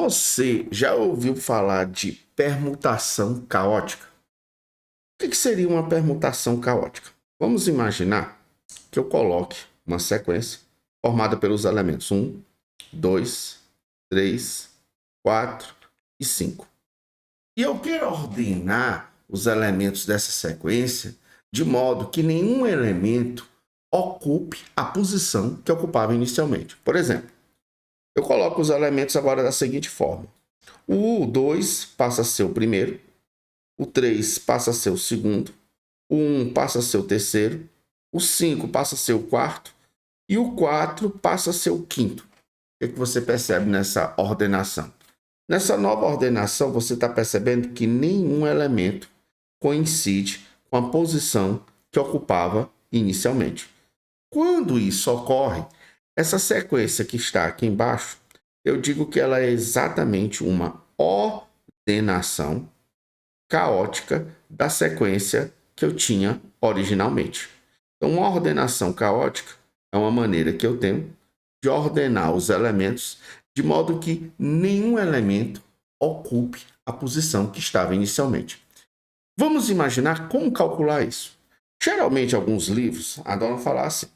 Você já ouviu falar de permutação caótica? O que seria uma permutação caótica? Vamos imaginar que eu coloque uma sequência formada pelos elementos 1, 2, 3, 4 e 5. E eu quero ordenar os elementos dessa sequência de modo que nenhum elemento ocupe a posição que ocupava inicialmente. Por exemplo, eu coloco os elementos agora da seguinte forma. O 2 passa a ser o primeiro, o 3 passa a ser o segundo, o 1 passa a ser o terceiro, o 5 passa a ser o quarto e o 4 passa a ser o quinto. O que você percebe nessa ordenação? Nessa nova ordenação, você está percebendo que nenhum elemento coincide com a posição que ocupava inicialmente. Quando isso ocorre, essa sequência que está aqui embaixo, eu digo que ela é exatamente uma ordenação caótica da sequência que eu tinha originalmente. Então, uma ordenação caótica é uma maneira que eu tenho de ordenar os elementos de modo que nenhum elemento ocupe a posição que estava inicialmente. Vamos imaginar como calcular isso. Geralmente, alguns livros adoram falar assim,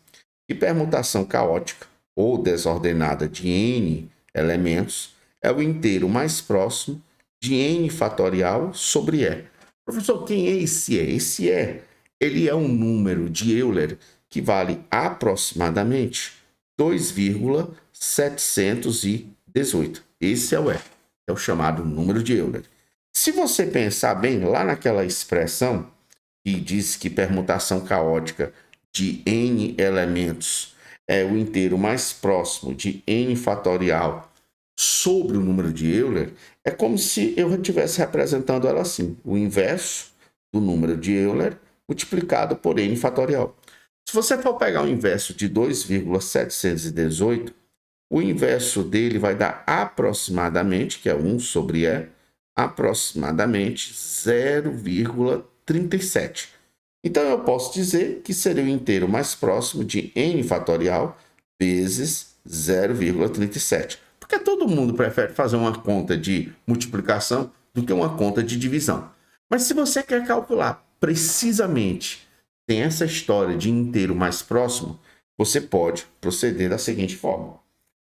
que permutação caótica ou desordenada de n elementos é o inteiro mais próximo de n fatorial sobre e. Professor, quem é esse e? Esse e, ele é um número de Euler que vale aproximadamente 2,718. Esse é o e, é o chamado número de Euler. Se você pensar bem, lá naquela expressão que diz que permutação caótica de n elementos é o inteiro mais próximo de n fatorial sobre o número de Euler, é como se eu estivesse representando ela assim, o inverso do número de Euler multiplicado por n fatorial. Se você for pegar o inverso de 2,718, o inverso dele vai dar aproximadamente, que é 1 sobre e, aproximadamente 0,37. Então, eu posso dizer que seria o inteiro mais próximo de n fatorial vezes 0,37. Porque todo mundo prefere fazer uma conta de multiplicação do que uma conta de divisão. Mas se você quer calcular precisamente, tem essa história de inteiro mais próximo, você pode proceder da seguinte forma.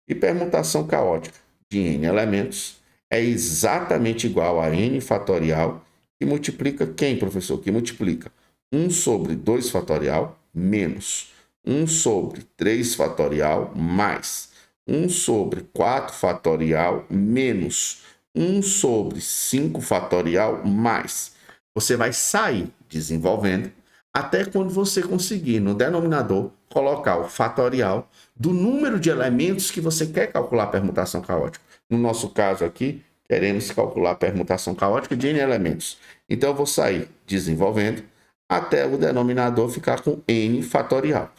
E permutação caótica de n elementos é exatamente igual a n fatorial, que multiplica quem, professor? Que multiplica 1 sobre 2 fatorial menos 1 sobre 3 fatorial mais 1 sobre 4 fatorial menos 1 sobre 5 fatorial mais. Você vai sair desenvolvendo até quando você conseguir no denominador colocar o fatorial do número de elementos que você quer calcular a permutação caótica. No nosso caso aqui, queremos calcular a permutação caótica de n elementos. Então, eu vou sair desenvolvendo até o denominador ficar com n fatorial.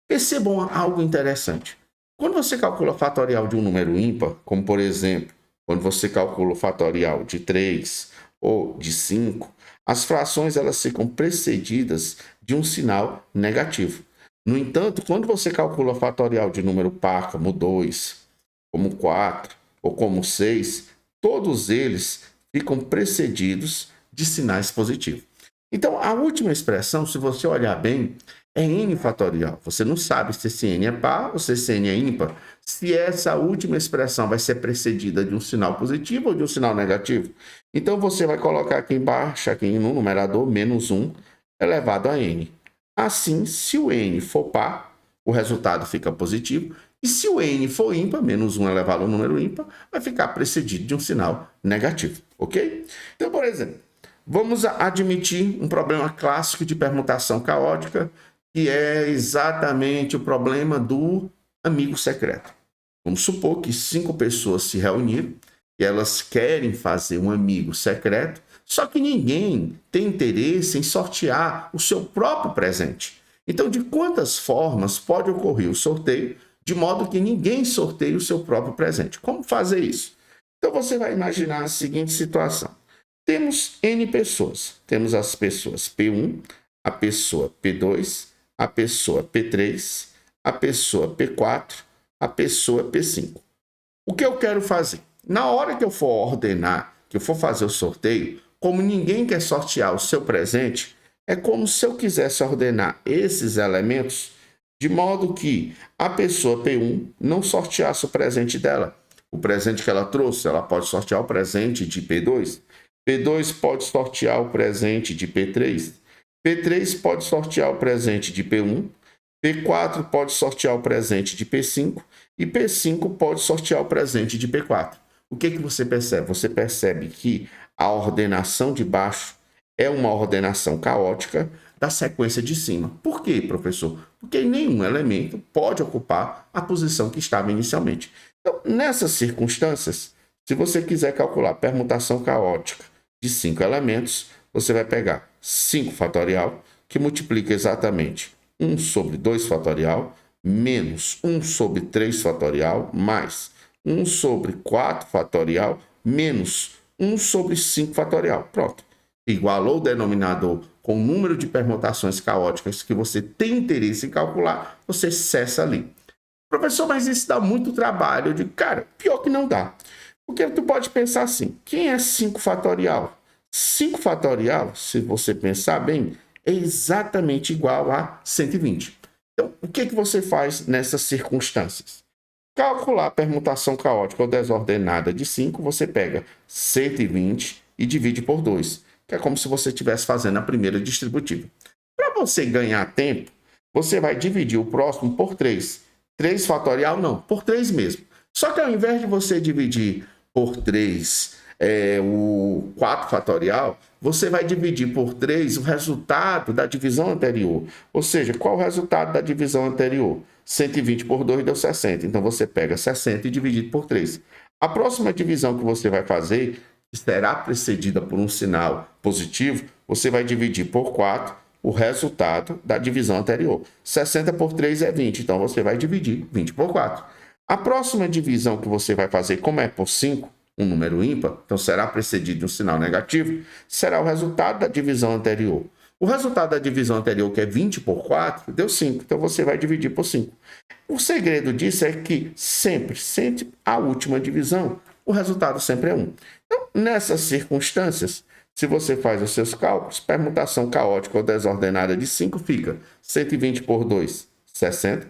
Percebam algo interessante. Quando você calcula o fatorial de um número ímpar, como por exemplo, quando você calcula o fatorial de 3 ou de 5, as frações elas ficam precedidas de um sinal negativo. No entanto, quando você calcula o fatorial de número par, como 2, como 4 ou como 6, todos eles ficam precedidos de sinais positivos. Então, a última expressão, se você olhar bem, é n fatorial. Você não sabe se esse n é par ou se esse n é ímpar. Se essa última expressão vai ser precedida de um sinal positivo ou de um sinal negativo. Então, você vai colocar aqui embaixo, aqui no numerador, menos 1 elevado a n. Assim, se o n for par, o resultado fica positivo. E se o n for ímpar, menos 1 elevado ao número ímpar, vai ficar precedido de um sinal negativo, ok? Então, por exemplo, vamos admitir um problema clássico de permutação caótica, que é exatamente o problema do amigo secreto. Vamos supor que 5 pessoas se reuniram e elas querem fazer um amigo secreto, só que ninguém tem interesse em sortear o seu próprio presente. Então, de quantas formas pode ocorrer o sorteio, de modo que ninguém sorteie o seu próprio presente? Como fazer isso? Então, você vai imaginar a seguinte situação. Temos N pessoas. Temos as pessoas P1, a pessoa P2, a pessoa P3, a pessoa P4, a pessoa P5. O que eu quero fazer? na hora que eu for ordenar, que eu for fazer o sorteio, como ninguém quer sortear o seu presente, é como se eu quisesse ordenar esses elementos de modo que a pessoa P1 não sorteasse o presente dela. O presente que ela trouxe, ela pode sortear o presente de P2. P2 pode sortear o presente de P3. P3 pode sortear o presente de P1. P4 pode sortear o presente de P5. E P5 pode sortear o presente de P4. O que você percebe? Você percebe que a ordenação de baixo é uma ordenação caótica da sequência de cima. Por quê, professor? Porque nenhum elemento pode ocupar a posição que estava inicialmente. Então, nessas circunstâncias, se você quiser calcular a permutação caótica de 5 elementos, você vai pegar 5 fatorial, que multiplica exatamente 1 sobre 2 fatorial, menos 1 sobre 3 fatorial, mais 1 sobre 4 fatorial, menos 1 sobre 5 fatorial. Pronto. Igualou o denominador com o número de permutações caóticas que você tem interesse em calcular, você cessa ali. Professor, mas isso dá muito trabalho. Eu digo, cara, pior que não dá. Porque tu pode pensar assim, quem é 5 fatorial? 5 fatorial, se você pensar bem, é exatamente igual a 120. Então, o que você faz nessas circunstâncias? Calcular a permutação caótica ou desordenada de 5, você pega 120 e divide por 2, que é como se você estivesse fazendo a primeira distributiva. Para você ganhar tempo, você vai dividir o próximo por 3. 3 fatorial não, por 3 mesmo. Só que ao invés de você dividir por 3 o 4 fatorial, você vai dividir por 3 o resultado da divisão anterior. Ou seja, qual o resultado da divisão anterior? 120 por 2 deu 60. Então, você pega 60 e divide por 3. A próxima divisão que você vai fazer, que será precedida por um sinal positivo, você vai dividir por 4 o resultado da divisão anterior. 60 por 3 é 20, então você vai dividir 20 por 4. A próxima divisão que você vai fazer, como é por 5, um número ímpar, então será precedido de um sinal negativo, será o resultado da divisão anterior. O resultado da divisão anterior, que é 20 por 4, deu 5, então você vai dividir por 5. O segredo disso é que sempre a última divisão, o resultado sempre é 1. Então, nessas circunstâncias, se você faz os seus cálculos, permutação caótica ou desordenada de 5 fica 120 por 2, 60.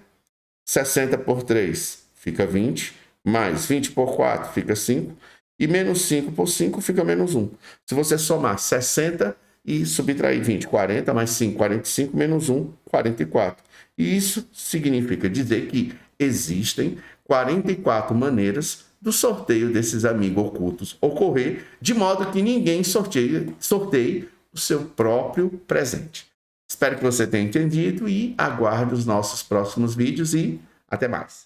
60 por 3 fica 20, mais 20 por 4 fica 5, e menos 5 por 5 fica menos 1. Se você somar 60 e subtrair 20, 40, mais 5, 45, menos 1, 44. E isso significa dizer que existem 44 maneiras do sorteio desses amigos ocultos ocorrer, de modo que ninguém sorteie o seu próprio presente. Espero que você tenha entendido e aguarde os nossos próximos vídeos e até mais.